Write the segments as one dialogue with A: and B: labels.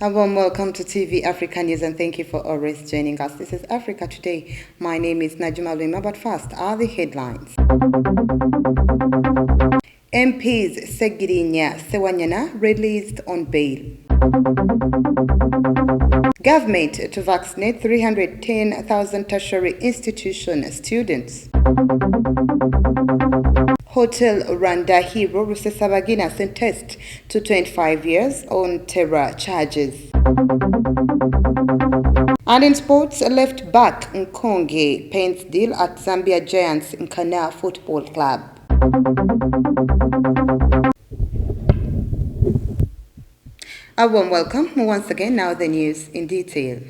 A: A warm welcome to TV Africa News and thank you for always joining us. This is Africa Today. My name is Najuma Lima, but first are the headlines. MPs Segirinya Sewanyana released on bail. Government to vaccinate 310,000 tertiary institution students. Hotel Rwanda hero Rusesabagina sentenced to 25 years on terror charges. And in sports, left back Nkonge paints deal at Zambia Giants Nkana Football Club. A warm welcome once again. Now the news in detail.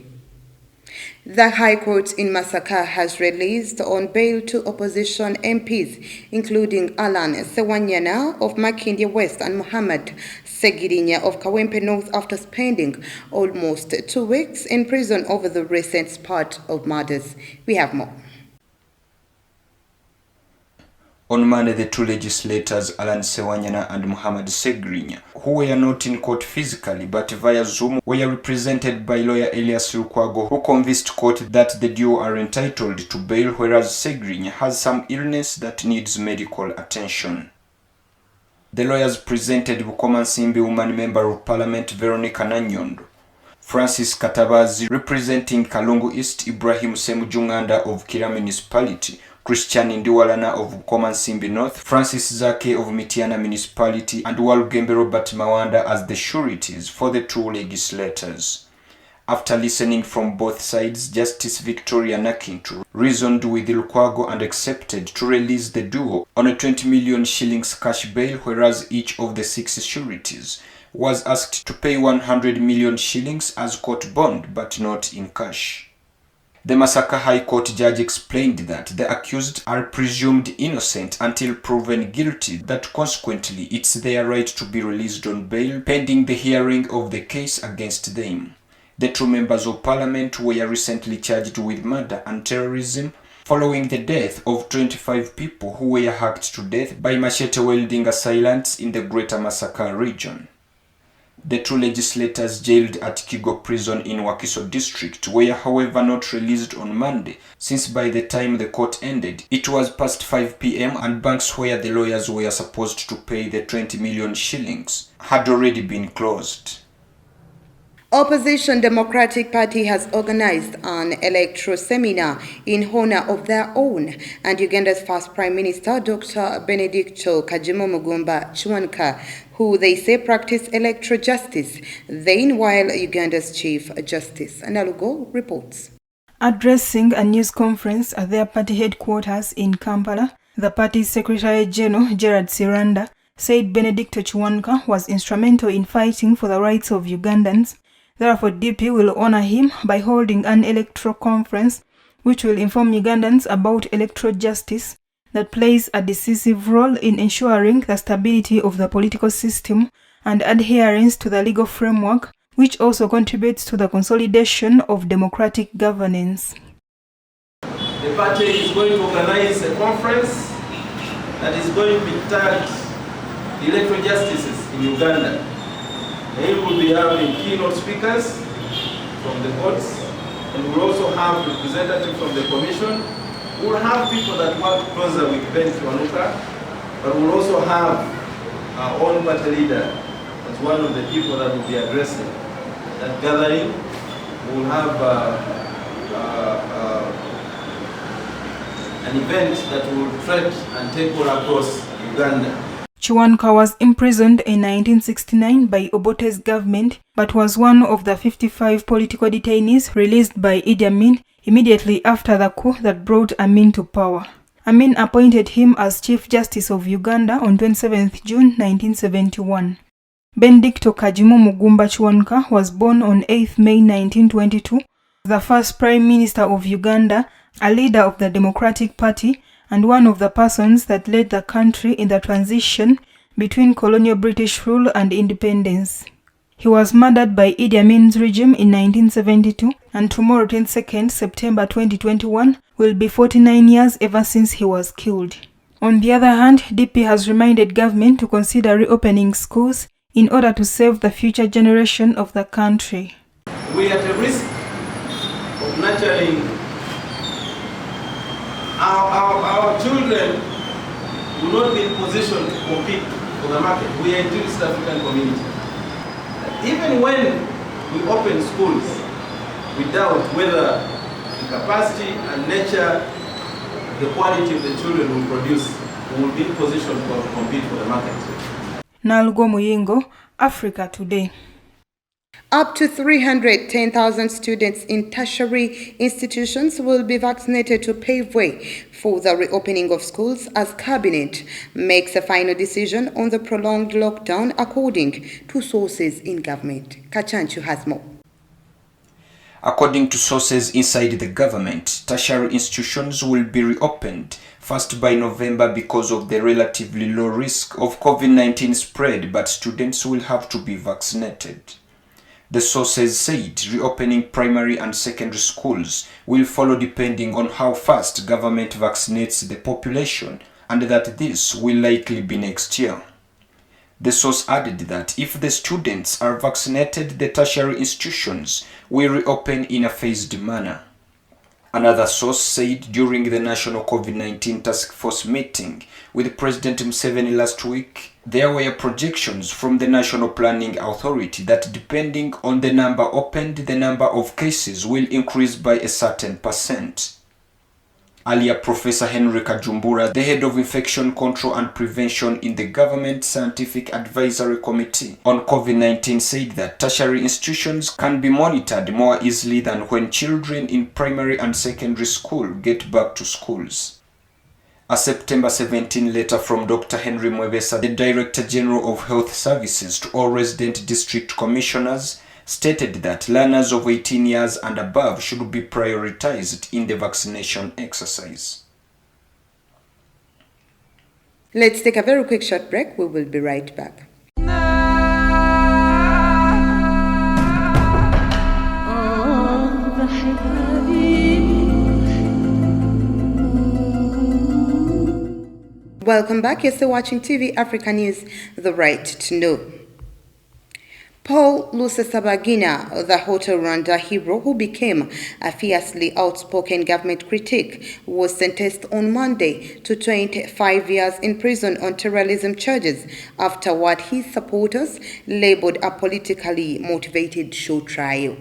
A: The High Court in Masaka has released on bail two opposition MPs, including Alan Sewanyana of Makindye West and Muhammad Segirinya of Kawempe North after spending almost 2 weeks in prison over the recent spate of murders. We have more.
B: On Monday, the two legislators, Alan Sewanyana and Muhammad Segirinya, who were not in court physically but via Zoom, were represented by lawyer Elias Lukwago, who convinced court that the duo are entitled to bail, whereas Segirinya has some illness that needs medical attention. The lawyers presented Bukoma Nsimbi Woman Member of Parliament Veronica Nanyondo, Francis Katabazi representing Kalungu East, Ibrahim Semujunganda of Kira Municipality, Christian Ndiwalana of Bukoma Nsimbi North, Francis Zake of Mitiana Municipality, and Walugembe Robert Mawanda as the sureties for the two legislators. After listening from both sides, Justice Victoria Nakintu reasoned with Lukwago and accepted to release the duo on a 20 million shillings cash bail, whereas each of the 6 sureties was asked to pay 100 million shillings as court bond, but not in cash. The Masaka High Court judge explained that the accused are presumed innocent until proven guilty, that consequently it's their right to be released on bail pending the hearing of the case against them. The two members of parliament were recently charged with murder and terrorism following the death of 25 people who were hacked to death by machete-wielding assailants in the Greater Masaka region. The two legislators jailed at Kigo Prison in Wakiso District were however not released on Monday, since by the time the court ended, it was past 5 p.m. and banks where the lawyers were supposed to pay the 20 million shillings had already been closed.
A: Opposition Democratic Party has organized an electoral seminar in honor of their own and Uganda's first Prime Minister, Dr. Benedicto Kajimamugumba Chwanka, who they say practiced electoral justice, then while Uganda's Chief Justice. Analugo reports.
C: Addressing a news conference at their party headquarters in Kampala, the party's Secretary General Gerard Siranda said Benedicto Chwanka was instrumental in fighting for the rights of Ugandans. Therefore, DP will honor him by holding an electoral conference which will inform Ugandans about electoral justice that plays a decisive role in ensuring the stability of the political system and adherence to the legal framework, which also contributes to the consolidation of democratic governance.
D: The party is going to organize a conference that is going to be tagged Electoral Justices in Uganda. They will be having keynote speakers from the courts, and we'll also have representatives from the commission. We'll have people that work closer with Ben Kiwanuka, but we'll also have our own party leader as one of the people that will be addressing that gathering. We'll have an event that will tread and take all across Uganda.
C: Chwanka was imprisoned in 1969 by Obote's government, but was one of the 55 political detainees released by Idi Amin immediately after the coup that brought Amin to power. Amin appointed him as Chief Justice of Uganda on 27 June 1971. Benedicto Kajimamugumba Chwanka was born on 8 May 1922, the first Prime Minister of Uganda, a leader of the Democratic Party, and one of the persons that led the country in the transition between colonial British rule and independence. He was murdered by Idi Amin's regime in 1972, and tomorrow, 22nd September 2021, will be 49 years ever since he was killed. On the other hand, DP has reminded government to consider reopening schools in order to save the future generation of the country.
D: We are at a risk of nurturing our children will not be in position to compete for the market. We are a East African community. Even when we open schools, we doubt whether the capacity and nature, the quality of the children will produce will be in position to compete for the market.
C: Nalgo Muyingo, Africa Today.
A: Up to 310,000 students in tertiary institutions will be vaccinated to pave way for the reopening of schools as Cabinet makes a final decision on the prolonged lockdown, according to sources in government. Kachanchu has more.
B: According to sources inside the government, tertiary institutions will be reopened first by November because of the relatively low risk of COVID-19 spread, but students will have to be vaccinated. The sources said reopening primary and secondary schools will follow depending on how fast government vaccinates the population, and that this will likely be next year. The source added that if the students are vaccinated, the tertiary institutions will reopen in a phased manner. Another source said during the National COVID-19 Task Force meeting with President Museveni last week, there were projections from the National Planning Authority that depending on the number opened, the number of cases will increase by a certain percent. Earlier, Professor Henry Kajumbura, the head of Infection Control and Prevention in the Government Scientific Advisory Committee on COVID-19, said that tertiary institutions can be monitored more easily than when children in primary and secondary school get back to schools. A September 17 letter from Dr. Henry Mwebesa, the Director General of Health Services, to all resident district commissioners stated that learners of 18 years and above should be prioritized in the vaccination exercise.
A: Let's take a very quick short break. We will be right back. Welcome back. You're still watching TV Africa News, The Right to Know. Paul Rusesabagina, the Hotel Rwanda hero who became a fiercely outspoken government critic, was sentenced on Monday to 25 years in prison on terrorism charges after what his supporters labeled a politically motivated show trial.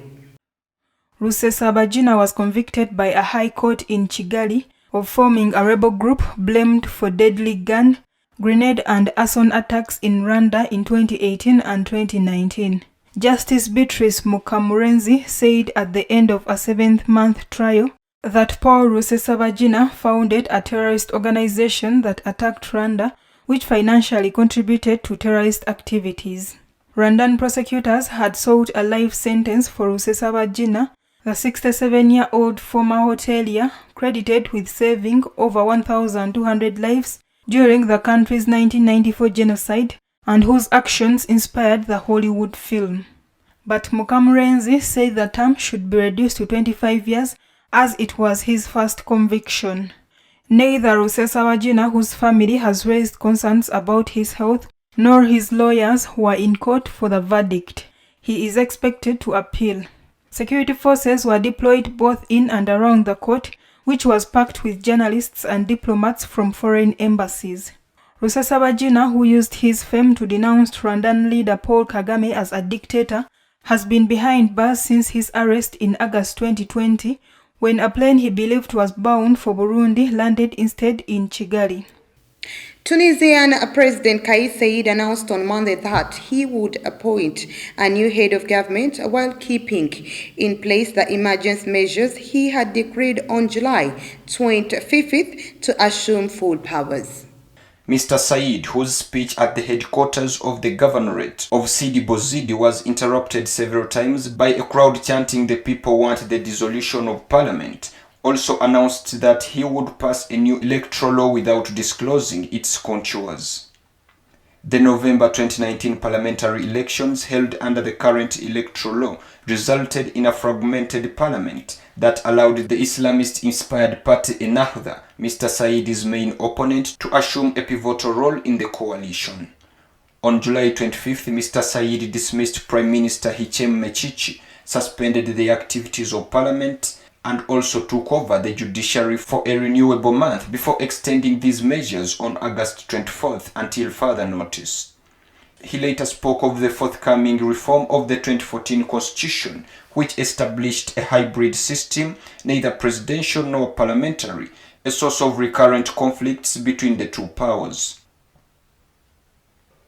C: Rusesabagina was convicted by a high court in Kigali of forming a rebel group blamed for deadly gun, grenade and arson attacks in Rwanda in 2018 and 2019. Justice Beatrice Mukamurenzi said at the end of a 7th-month trial that Paul Rusesabagina founded a terrorist organization that attacked Rwanda, which financially contributed to terrorist activities. Rwandan prosecutors had sought a life sentence for Rusesabagina, the 67-year-old former hotelier credited with saving over 1,200 lives during the country's 1994 genocide and whose actions inspired the Hollywood film. But Mukamurenzi said the term should be reduced to 25 years as it was his first conviction. Neither Rusesabagina, whose family has raised concerns about his health, nor his lawyers were in court for the verdict. He is expected to appeal. Security forces were deployed both in and around the court, which was packed with journalists and diplomats from foreign embassies. Rusesabagina, who used his fame to denounce Rwandan leader Paul Kagame as a dictator, has been behind bars since his arrest in August 2020, when a plane he believed was bound for Burundi landed instead in Kigali.
A: Tunisian President Kais Saied announced on Monday that he would appoint a new head of government while keeping in place the emergency measures he had decreed on July 25th to assume full powers.
B: Mr. Said, whose speech at the headquarters of the governorate of Sidi Bouzidi was interrupted several times by a crowd chanting "The people want the dissolution of parliament," also announced that he would pass a new electoral law without disclosing its contours. The November 2019 parliamentary elections held under the current electoral law resulted in a fragmented parliament that allowed the Islamist-inspired party Ennahda, Mr. Said's main opponent, to assume a pivotal role in the coalition. On July 25th, Mr. Said dismissed Prime Minister Hichem Mechichi, suspended the activities of Parliament, and also took over the judiciary for a renewable month before extending these measures on August 24th until further notice. He later spoke of the forthcoming reform of the 2014 constitution, which established a hybrid system, neither presidential nor parliamentary, a source of recurrent conflicts between the two powers.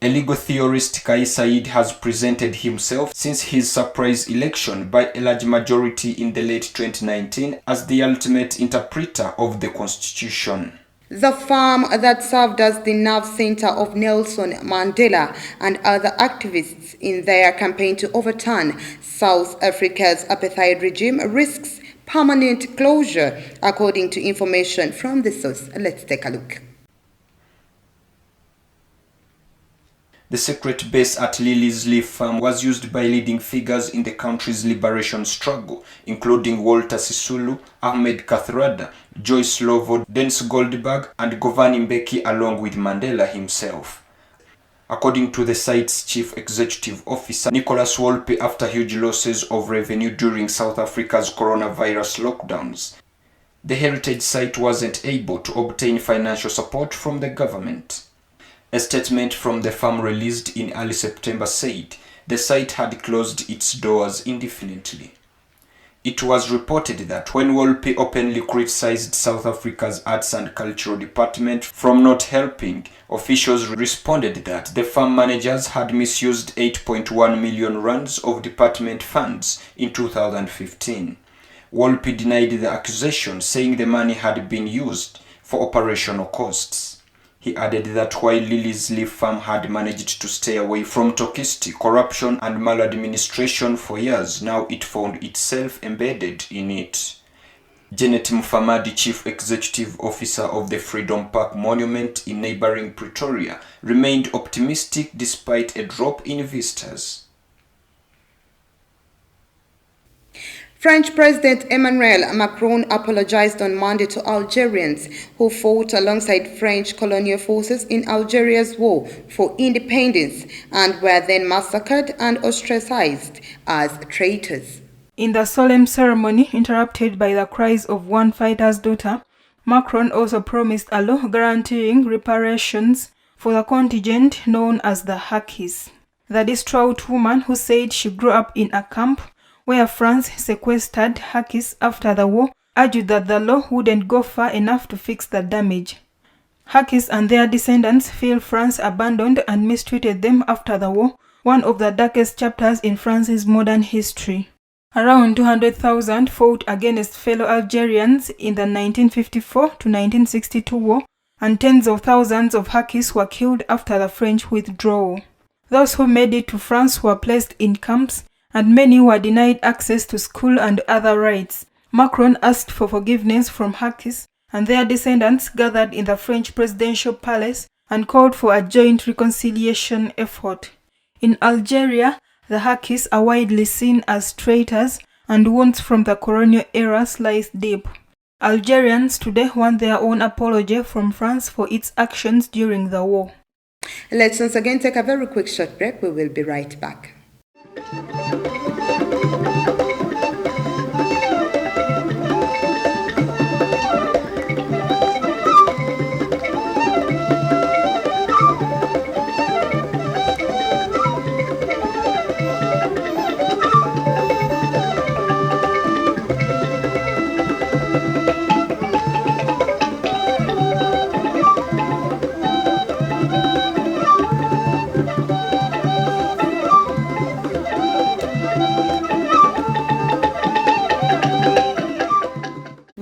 B: A legal theorist, Kai Said, has presented himself since his surprise election by a large majority in the late 2019 as the ultimate interpreter of the constitution.
A: The farm that served as the nerve center of Nelson Mandela and other activists in their campaign to overturn South Africa's apartheid regime risks permanent closure, according to information from the source. Let's take a look.
B: The secret base at Lily's Leaf Farm was used by leading figures in the country's liberation struggle, including Walter Sisulu, Ahmed Kathrada, Joyce Lovo, Dennis Goldberg, and Govan Mbeki, along with Mandela himself. According to the site's chief executive officer, Nicholas Wolpe, after huge losses of revenue during South Africa's coronavirus lockdowns, the heritage site wasn't able to obtain financial support from the government. A statement from the farm released in early September said the site had closed its doors indefinitely. It was reported that when Wolpe openly criticized South Africa's Arts and Cultural Department from not helping, officials responded that the farm managers had misused 8.1 million rands of department funds in 2015. Wolpe denied the accusation, saying the money had been used for operational costs. He added that while Lily's Leaf Farm had managed to stay away from tokenism, corruption and maladministration for years, now it found itself embedded in it. Janet Mufamadi, Chief Executive Officer of the Freedom Park Monument in neighboring Pretoria, remained optimistic despite a drop in visitors.
A: French President Emmanuel Macron apologized on Monday to Algerians who fought alongside French colonial forces in Algeria's war for independence and were then massacred and ostracized as traitors.
C: In the solemn ceremony, interrupted by the cries of one fighter's daughter, Macron also promised a law guaranteeing reparations for the contingent known as the Harkis. The distraught woman, who said she grew up in a camp where France sequestered Harkis after the war, argued that the law wouldn't go far enough to fix the damage. Harkis and their descendants feel France abandoned and mistreated them after the war, one of the darkest chapters in France's modern history. Around 200,000 fought against fellow Algerians in the 1954 to 1962 war, and tens of thousands of Harkis were killed after the French withdrawal. Those who made it to France were placed in camps, and many were denied access to school and other rights. Macron asked for forgiveness from Harkis, and their descendants gathered in the French presidential palace and called for a joint reconciliation effort. In Algeria, the Harkis are widely seen as traitors, and wounds from the colonial era slice deep. Algerians today want their own apology from France for its actions during the war.
A: Let's once again take a very quick short break. We will be right back.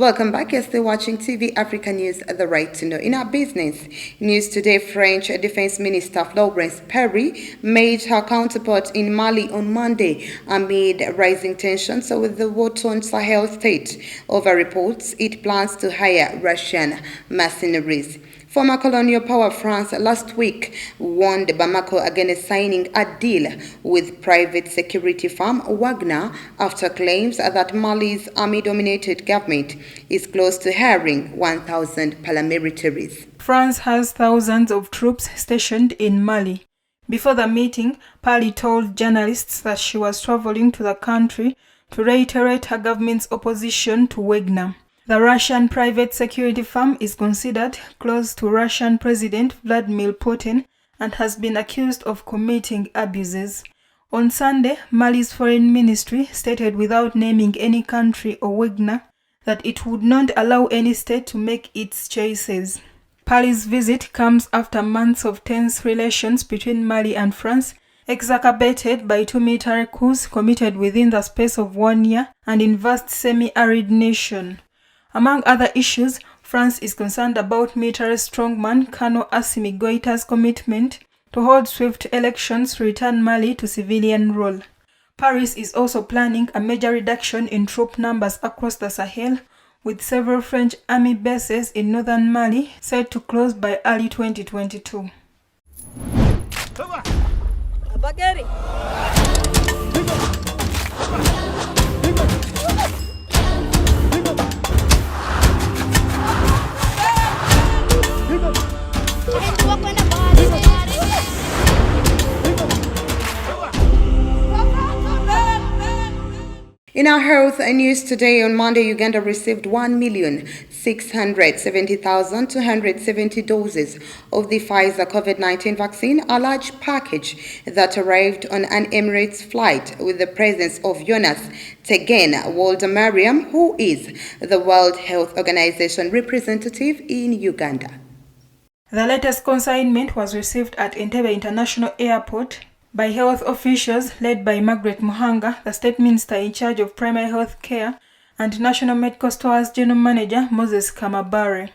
A: Welcome back. You're still watching TV Africa News, The Right to Know. In our business news today, French Defense Minister Florence Parly made her counterpart in Mali on Monday amid rising tensions with the war-torn Sahel state over reports it plans to hire Russian mercenaries. Former colonial power France last week warned Bamako against signing a deal with private security firm Wagner after claims that Mali's army-dominated government is close to hiring 1,000 paramilitaries.
C: France has thousands of troops stationed in Mali. Before the meeting, Pali told journalists that she was traveling to the country to reiterate her government's opposition to Wagner. The Russian private security firm is considered close to Russian President Vladimir Putin and has been accused of committing abuses. On Sunday, Mali's foreign ministry stated without naming any country or Wagner that it would not allow any state to make its choices. Pali's visit comes after months of tense relations between Mali and France, exacerbated by 2 military coups committed within the space of 1 year and in vast semi-arid nation. Among other issues, France is concerned about military strongman Colonel Assimi Goïta's commitment to hold swift elections to return Mali to civilian rule. Paris is also planning a major reduction in troop numbers across the Sahel, with several French army bases in northern Mali set to close by early 2022.
A: In our health news today, on Monday, Uganda received 1,670,270 doses of the Pfizer COVID-19 vaccine, a large package that arrived on an Emirates flight with the presence of Jonas Tegen Waldemariam, who is the World Health Organization representative in Uganda.
C: The latest consignment was received at Entebbe International Airport by health officials led by Margaret Muhanga, the state minister in charge of primary health care, and National Medical Stores General Manager Moses Kamabare.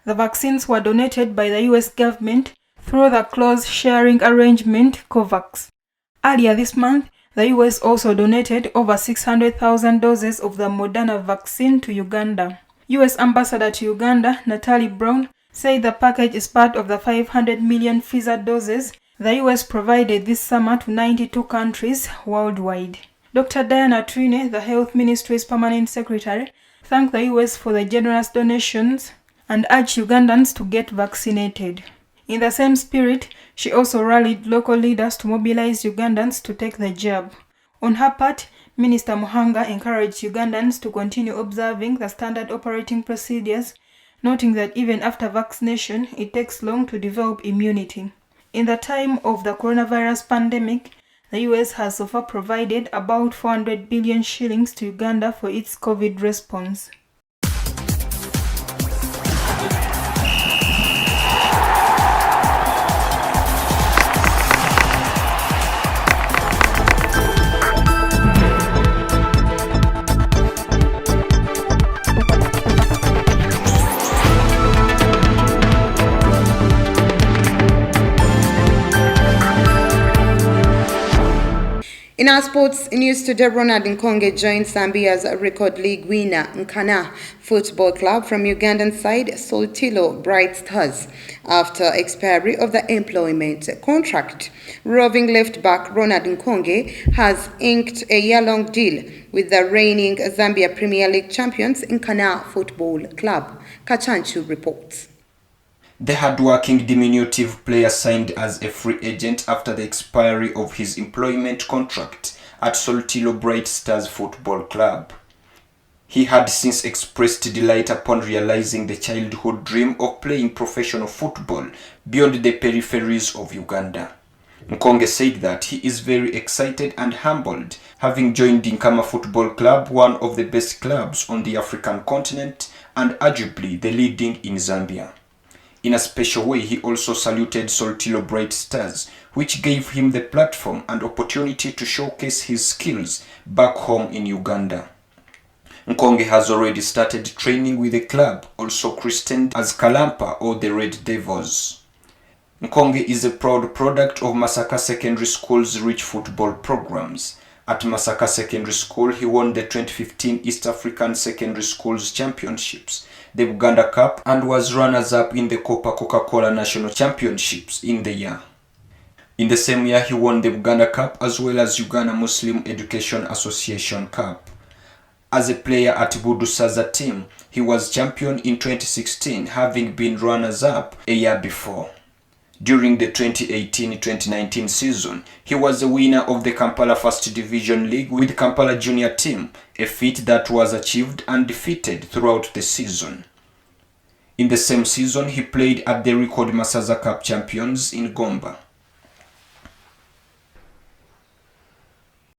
C: The vaccines were donated by the US government through the close sharing arrangement COVAX. Earlier this month, the US also donated over 600,000 doses of the Moderna vaccine to Uganda. US Ambassador to Uganda, Natalie Brown, said the package is part of the 500 million Pfizer doses the US provided this summer to 92 countries worldwide. Dr. Diana Twine, the Health Ministry's permanent secretary, thanked the US for the generous donations and urged Ugandans to get vaccinated. In the same spirit, she also rallied local leaders to mobilize Ugandans to take the jab. On her part, Minister Muhanga encouraged Ugandans to continue observing the standard operating procedures, noting that even after vaccination, it takes long to develop immunity. In the time of the coronavirus pandemic, the US has so far provided about 400 billion shillings to Uganda for its COVID response.
A: In our sports news today, Ronald Nkonge joined Zambia's record league winner Nkana Football Club from Ugandan side Soltilo Bright Stars after expiry of the employment contract. Roving left-back Ronald Nkonge has inked a year-long deal with the reigning Zambia Premier League champions Nkana Football Club. Kachanchu reports.
B: The hard-working diminutive player signed as a free agent after the expiry of his employment contract at Soltilo Bright Stars Football Club. He had since expressed delight upon realizing the childhood dream of playing professional football beyond the peripheries of Uganda. Nkonge said that he is very excited and humbled, having joined Nkana Football Club, one of the best clubs on the African continent and arguably the leading in Zambia. In a special way, he also saluted Soltilo Bright Stars, which gave him the platform and opportunity to showcase his skills back home in Uganda. Nkonge has already started training with the club, also christened as Kalampa or the Red Devils. Nkonge is a proud product of Masaka Secondary School's rich football programs. At Masaka Secondary School, he won the 2015 East African Secondary Schools Championships, the Uganda Cup, and was runners-up in the Copa Coca-Cola National Championships in the year. In the same year, he won the Uganda Cup as well as Uganda Muslim Education Association Cup. As a player at Budusaza team, he was champion in 2016, having been runners-up a year before. During the 2018-2019 season, he was the winner of the Kampala First Division League with Kampala Junior team, a feat that was achieved undefeated throughout the season. In the same season, he played at the Record Masaza Cup Champions in Gomba.